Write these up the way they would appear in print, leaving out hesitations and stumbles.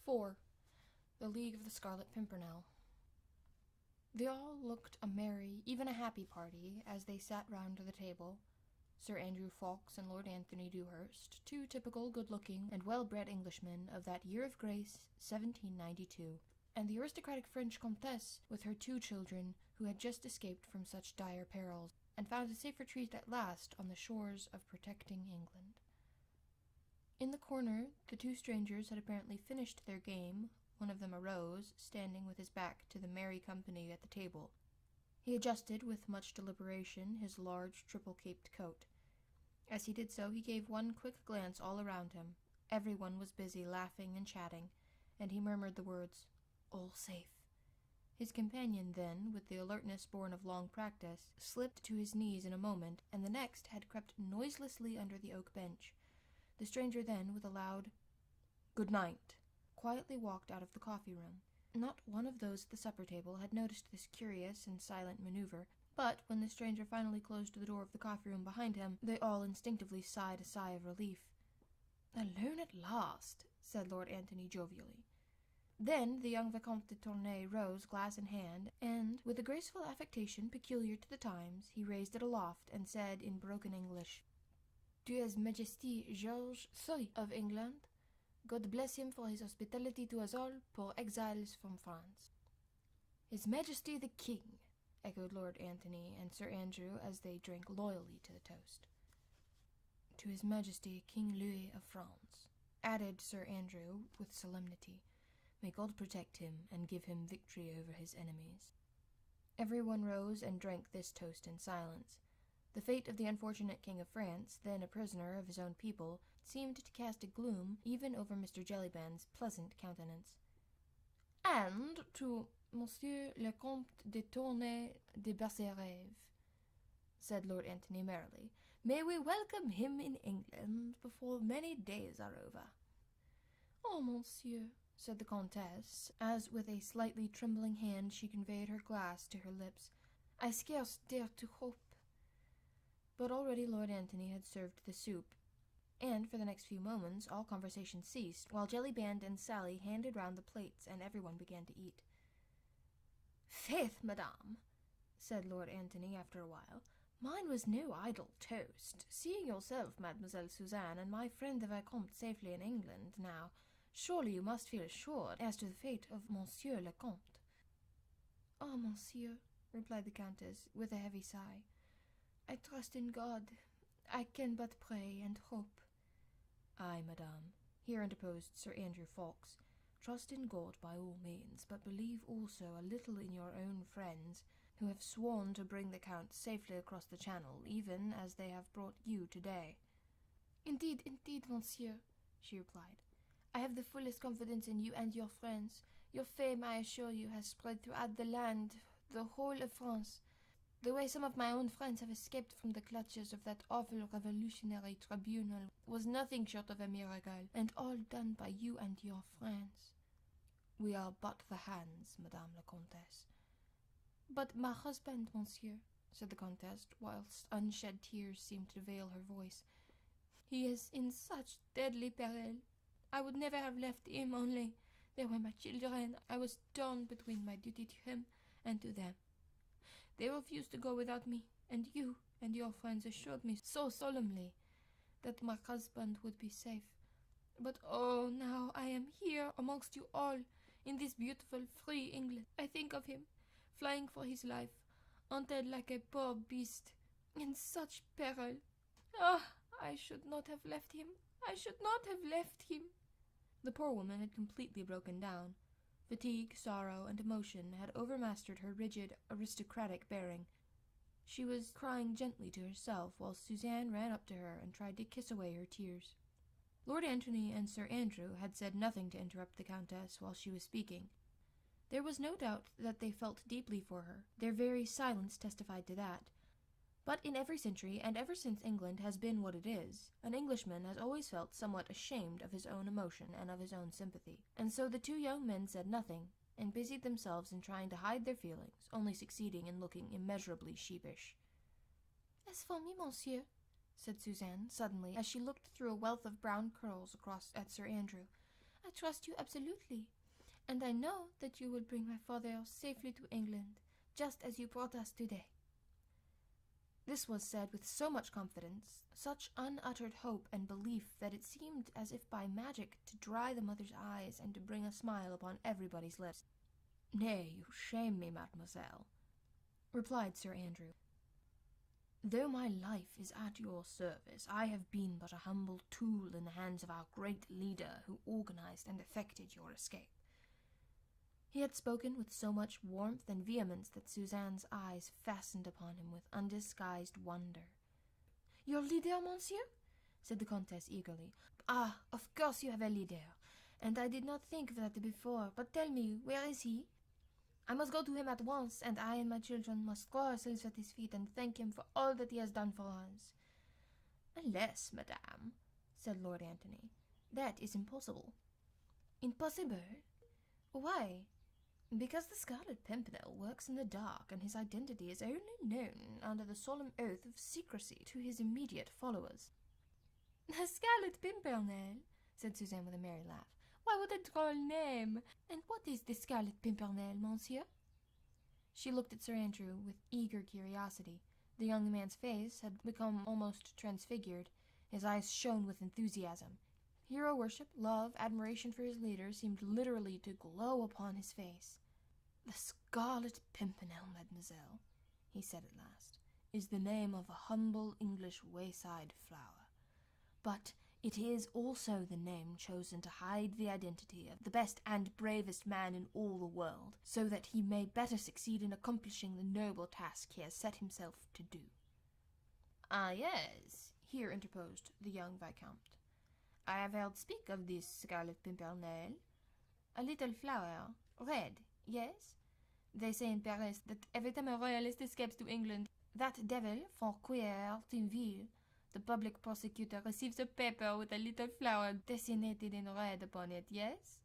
4. The League of the Scarlet Pimpernel. They all looked a merry, even a happy party, as they sat round the table. Sir Andrew Fawkes and Lord Anthony Dewhurst, two typical good-looking and well-bred Englishmen of that year of grace, 1792, and the aristocratic French Comtesse with her 2 children, who had just escaped from such dire perils, and found a safe retreat at last on the shores of protecting England. In the corner, the 2 strangers had apparently finished their game. One of them arose, standing with his back to the merry company at the table. He adjusted, with much deliberation, his large triple-caped coat. As he did so, he gave one quick glance all around him. Everyone was busy laughing and chatting, and he murmured the words, "All safe." His companion then, with the alertness born of long practice, slipped to his knees in a moment, and the next had crept noiselessly under the oak bench. The stranger then, with a loud "Good night," quietly walked out of the coffee-room. Not one of those at the supper-table had noticed this curious and silent maneuver, but when the stranger finally closed the door of the coffee-room behind him, they all instinctively sighed a sigh of relief. "Alone at last," said Lord Antony jovially. Then the young Vicomte de Tournay rose, glass in hand, and, with a graceful affectation peculiar to the times, he raised it aloft and said in broken English, "To His Majesty George III of England. God bless him for his hospitality to us all, poor exiles from France." "His Majesty the King," echoed Lord Antony and Sir Andrew as they drank loyally to the toast. "To His Majesty King Louis of France," added Sir Andrew with solemnity. "May God protect him and give him victory over his enemies." Everyone rose and drank this toast in silence. The fate of the unfortunate King of France, then a prisoner of his own people, seemed to cast a gloom even over Mr. Jellyband's pleasant countenance. "And to Monsieur le Comte de Tournay de Bercerève," said Lord Antony merrily. "May we welcome him in England before many days are over." "Oh, monsieur," said the Comtesse, as with a slightly trembling hand she conveyed her glass to her lips, "I scarce dare to hope." But already Lord Antony had served the soup, and for the next few moments all conversation ceased, while Jellyband and Sally handed round the plates and everyone began to eat. "Faith, madame," said Lord Antony after a while, "mine was no idle toast. Seeing yourself, Mademoiselle Suzanne, and my friend the Vicomte safely in England now, surely you must feel assured as to the fate of Monsieur le Comte." "Ah, monsieur," replied the Countess, with a heavy sigh, "I trust in God. I can but pray and hope." "Aye, madame," here interposed Sir Andrew Fawkes, "trust in God by all means, but believe also a little in your own friends, who have sworn to bring the Count safely across the Channel, even as they have brought you today." "Indeed, monsieur," she replied, "I have the fullest confidence in you and your friends. Your fame, I assure you, has spread throughout the land, the whole of France. The way some of my own friends have escaped from the clutches of that awful revolutionary tribunal was nothing short of a miracle, and all done by you and your friends." "We are but the hands, Madame la Comtesse." "But my husband, monsieur," said the Comtesse, whilst unshed tears seemed to veil her voice, "he is in such deadly peril. I would never have left him, only they were my children. I was torn between my duty to him and to them. They refused to go without me, and you and your friends assured me so solemnly that my husband would be safe. But oh, now I am here amongst you all, in this beautiful, free England. I think of him, flying for his life, hunted like a poor beast, in such peril. Ah, I should not have left him. I should not have left him." The poor woman had completely broken down. Fatigue, sorrow, and emotion had overmastered her rigid, aristocratic bearing. She was crying gently to herself, while Suzanne ran up to her and tried to kiss away her tears. Lord Antony and Sir Andrew had said nothing to interrupt the Countess while she was speaking. There was no doubt that they felt deeply for her. Their very silence testified to that. But in every century, and ever since England has been what it is, an Englishman has always felt somewhat ashamed of his own emotion and of his own sympathy. And so the 2 young men said nothing, and busied themselves in trying to hide their feelings, only succeeding in looking immeasurably sheepish. "As for me, monsieur," said Suzanne, suddenly, as she looked through a wealth of brown curls across at Sir Andrew, trust you absolutely, and I know that you will bring my father safely to England, just as you brought us today." This was said with so much confidence, such unuttered hope and belief, that it seemed as if by magic to dry the mother's eyes and to bring a smile upon everybody's lips. "Nay, you shame me, mademoiselle," replied Sir Andrew. "Though my life is at your service, I have been but a humble tool in the hands of our great leader who organized and effected your escape." He had spoken with so much warmth and vehemence that Suzanne's eyes fastened upon him with undisguised wonder. "Your leader, monsieur?" said the Comtesse eagerly. "Ah, of course you have a leader, and I did not think of that before. But tell me, where is he? I must go to him at once, and I and my children must throw ourselves at his feet and thank him for all that he has done for us." "Unless, madame," said Lord Antony, "that is impossible." "Impossible? Why?" "Because the Scarlet Pimpernel works in the dark, and his identity is only known under the solemn oath of secrecy to his immediate followers." "The Scarlet Pimpernel?" said Suzanne with a merry laugh. "Why, what a droll name! And what is the Scarlet Pimpernel, monsieur?" She looked at Sir Andrew with eager curiosity. The young man's face had become almost transfigured. His eyes shone with enthusiasm. Hero worship, love, admiration for his leader seemed literally to glow upon his face. "The Scarlet Pimpernel, mademoiselle," he said at last, "is the name of a humble English wayside flower. But it is also the name chosen to hide the identity of the best and bravest man in all the world, so that he may better succeed in accomplishing the noble task he has set himself to do." "Ah, yes," here interposed the young Viscount. "I have heard speak of this Scarlet Pimpernel. A little flower, red, yes? They say in Paris that every time a royalist escapes to England, that devil, Fouquier Tinville, the public prosecutor, receives a paper with a little flower designated in red upon it, yes?"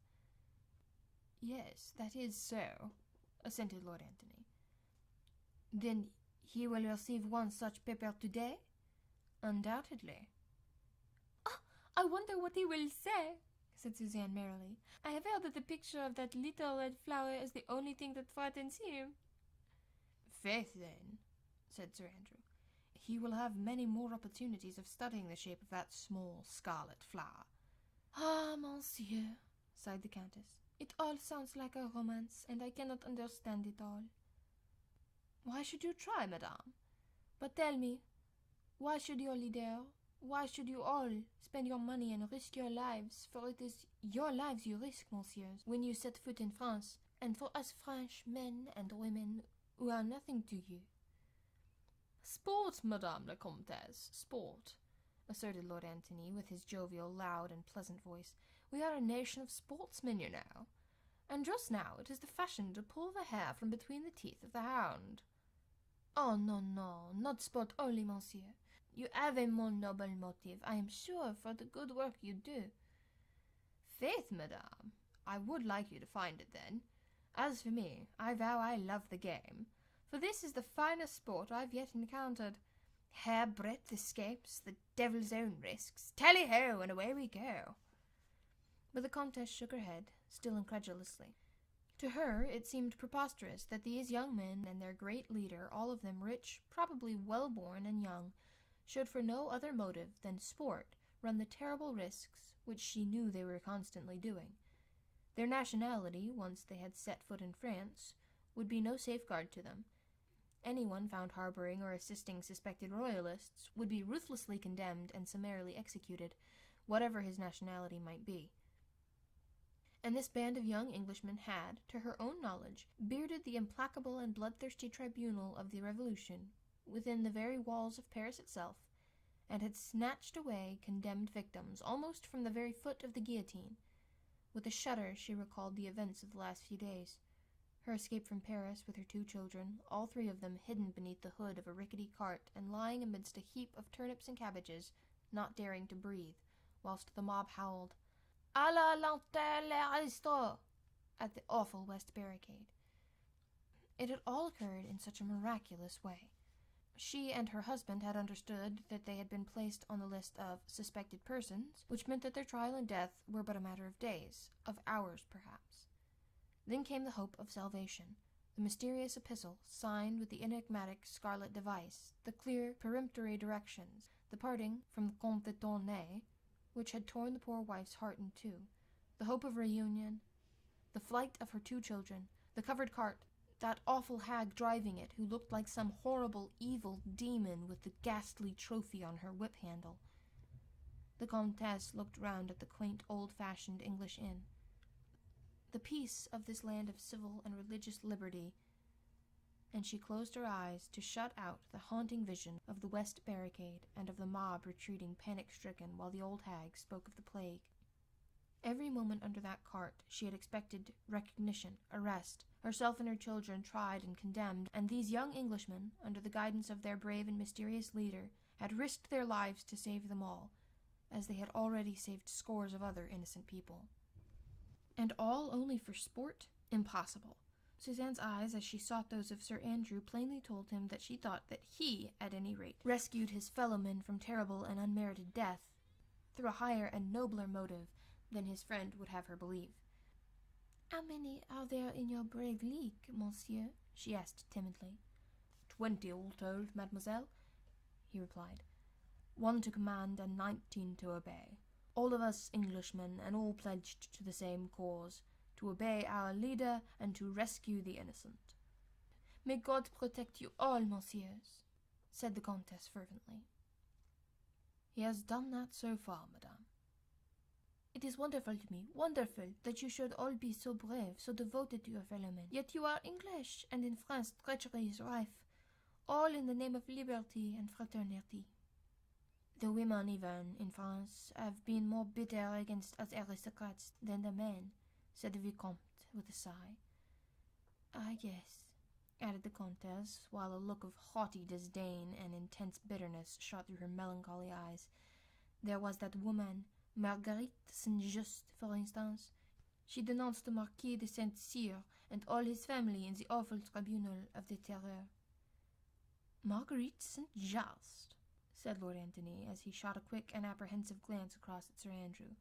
"Yes, that is so," assented Lord Antony. "Then he will receive one such paper today?" "Undoubtedly." "Oh, I wonder what he will say," said Suzanne merrily. "I have heard that the picture of that little red flower is the only thing that frightens him." "Faith, then," said Sir Andrew, "he will have many more opportunities of studying the shape of that small scarlet flower." "Ah, monsieur," sighed the Countess, "it all sounds like a romance, and I cannot understand it all." "Why should you try, madame? But tell me, why should your leader, why should you all spend your money and risk your lives? For it is your lives you risk, messieurs, when you set foot in France, and for us French men and women who are nothing to you." "Sport, Madame la Comtesse, sport," asserted Lord Antony with his jovial, loud, and pleasant voice. "We are a nation of sportsmen, you know. And just now it is the fashion to pull the hair from between the teeth of the hound." "Oh, no, no, not sport only, monsieur. You have a more noble motive, I am sure, for the good work you do." "Faith, madame, I would like you to find it, then. As for me, I vow I love the game, for this is the finest sport I've yet encountered. Hairbreadth escapes, the devil's own risks. Tally-ho, and away we go." But the Comtesse shook her head, still incredulously. To her it seemed preposterous that these young men and their great leader, all of them rich, probably well-born and young, should for no other motive than sport run the terrible risks which she knew they were constantly doing. Their nationality, once they had set foot in France, would be no safeguard to them. Anyone found harboring or assisting suspected royalists would be ruthlessly condemned and summarily executed, whatever his nationality might be. And this band of young Englishmen had, to her own knowledge, bearded the implacable and bloodthirsty tribunal of the Revolution within the very walls of Paris itself, and had snatched away condemned victims almost from the very foot of the guillotine. With a shudder she recalled the events of the last few days. Her escape from Paris with her 2 children, all 3 of them hidden beneath the hood of a rickety cart and lying amidst a heap of turnips and cabbages, not daring to breathe, whilst the mob howled, "À la lanterne les aristos!" at the awful west barricade. It had all occurred in such a miraculous way. She and her husband had understood that they had been placed on the list of suspected persons, which meant that their trial and death were but a matter of days, of hours perhaps. Then came the hope of salvation, the mysterious epistle signed with the enigmatic scarlet device, the clear, peremptory directions, the parting from the Comte de Tournay, which had torn the poor wife's heart in two, the hope of reunion, the flight of her 2 children, the covered cart, that awful hag driving it, who looked like some horrible, evil demon with the ghastly trophy on her whip-handle. The Comtesse looked round at the quaint, old-fashioned English inn. The peace of this land of civil and religious liberty, and she closed her eyes to shut out the haunting vision of the West Barricade and of the mob retreating panic-stricken while the old hag spoke of the plague. Every moment under that cart she had expected recognition, arrest, herself and her children tried and condemned, and these young Englishmen, under the guidance of their brave and mysterious leader, had risked their lives to save them all, as they had already saved scores of other innocent people. And all only for sport? Impossible. Suzanne's eyes, as she sought those of Sir Andrew, plainly told him that she thought that he, at any rate, rescued his fellow-men from terrible and unmerited death, through a higher and nobler motive than his friend would have her believe. "How many are there in your brave league, monsieur?" she asked timidly. 20 all told, mademoiselle, he replied. 1 to command and 19 to obey. All of us Englishmen, and all pledged to the same cause, to obey our leader and to rescue the innocent. "May God protect you all, monsieurs," said the Comtesse fervently. "He has done that so far, madame." "It is wonderful to me, wonderful, that you should all be so brave, so devoted to your fellow-men. Yet you are English, and in France treachery is rife, all in the name of liberty and fraternity. The women, even, in France, have been more bitter against us aristocrats than the men," said the Vicomte, with a sigh. "Ah, yes," added the Comtesse, while a look of haughty disdain and intense bitterness shot through her melancholy eyes. "There was that woman, Marguerite Saint-Just, for instance. She denounced the Marquis de Saint-Cyr and all his family in the awful tribunal of the Terror." "Marguerite Saint-Just," said Lord Antony, as he shot a quick and apprehensive glance across at Sir Andrew.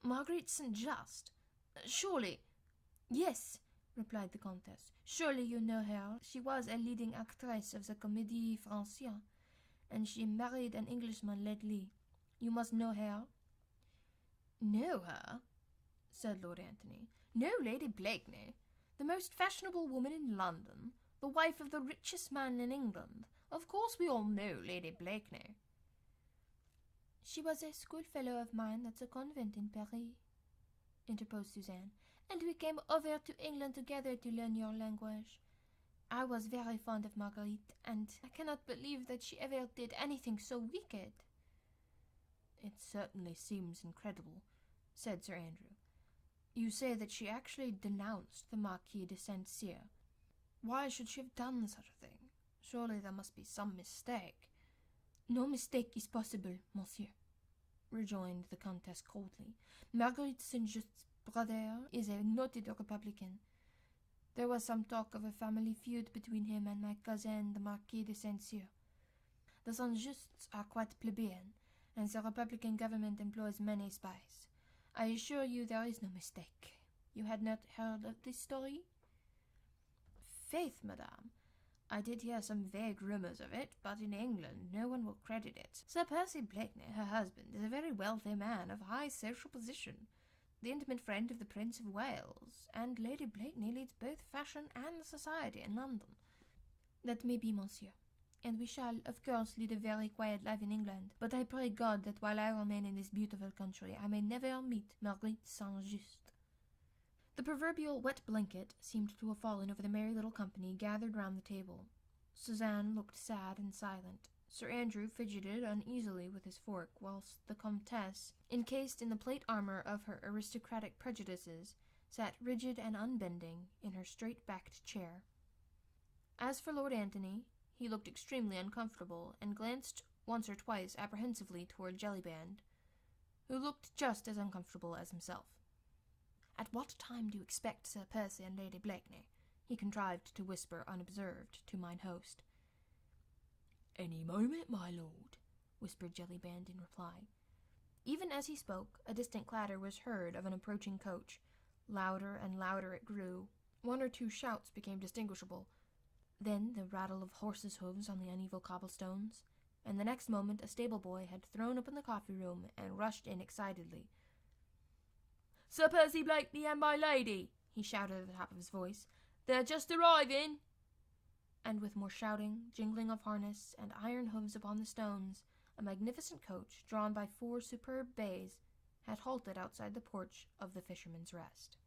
"Marguerite Saint-Just? Surely—" "Yes," replied the Comtesse. "Surely you know her. She was a leading actress of the Comédie Française, and she married an Englishman lately. You must know her." "Know her?" said Lord Antony. "No, Lady Blakeney. The most fashionable woman in London, the wife of the richest man in England. Of course we all know Lady Blakeney." "She was a schoolfellow of mine at the convent in Paris," interposed Suzanne, "and we came over to England together to learn your language. I was very fond of Marguerite, and I cannot believe that she ever did anything so wicked." "It certainly seems incredible," said Sir Andrew. "You say that she actually denounced the Marquis de Saint-Cyr. Why should she have done such a thing? Surely there must be some mistake." "No mistake is possible, monsieur," rejoined the Comtesse coldly. "Marguerite Saint-Just's brother is a noted Republican. There was some talk of a family feud between him and my cousin, the Marquis de Saint-Cyr. The Saint-Justs are quite plebeian, and the Republican government employs many spies. I assure you there is no mistake. You had not heard of this story?" "Faith, madame, I did hear some vague rumours of it, but in England no one will credit it. Sir Percy Blakeney, her husband, is a very wealthy man of high social position, the intimate friend of the Prince of Wales, and Lady Blakeney leads both fashion and society in London." "That may be, monsieur, and we shall, of course, lead a very quiet life in England, but I pray God that while I remain in this beautiful country I may never meet Marguerite Saint-Just." The proverbial wet blanket seemed to have fallen over the merry little company gathered round the table. Suzanne looked sad and silent. Sir Andrew fidgeted uneasily with his fork, whilst the Comtesse, encased in the plate armor of her aristocratic prejudices, sat rigid and unbending in her straight-backed chair. As for Lord Antony, he looked extremely uncomfortable, and glanced once or twice apprehensively toward Jellyband, who looked just as uncomfortable as himself. "At what time do you expect Sir Percy and Lady Blakeney?" he contrived to whisper unobserved to mine host. "Any moment, my lord," whispered Jellyband in reply. Even as he spoke, a distant clatter was heard of an approaching coach. Louder and louder it grew. One or two shouts became distinguishable. Then the rattle of horses' hooves on the uneven cobblestones, and the next moment a stable-boy had thrown open the coffee-room and rushed in excitedly. "Sir Percy Blakeney and my lady," he shouted at the top of his voice. "They're just arriving." And with more shouting, jingling of harness, and iron hooves upon the stones, a magnificent coach, drawn by 4 superb bays, had halted outside the porch of the Fisherman's Rest.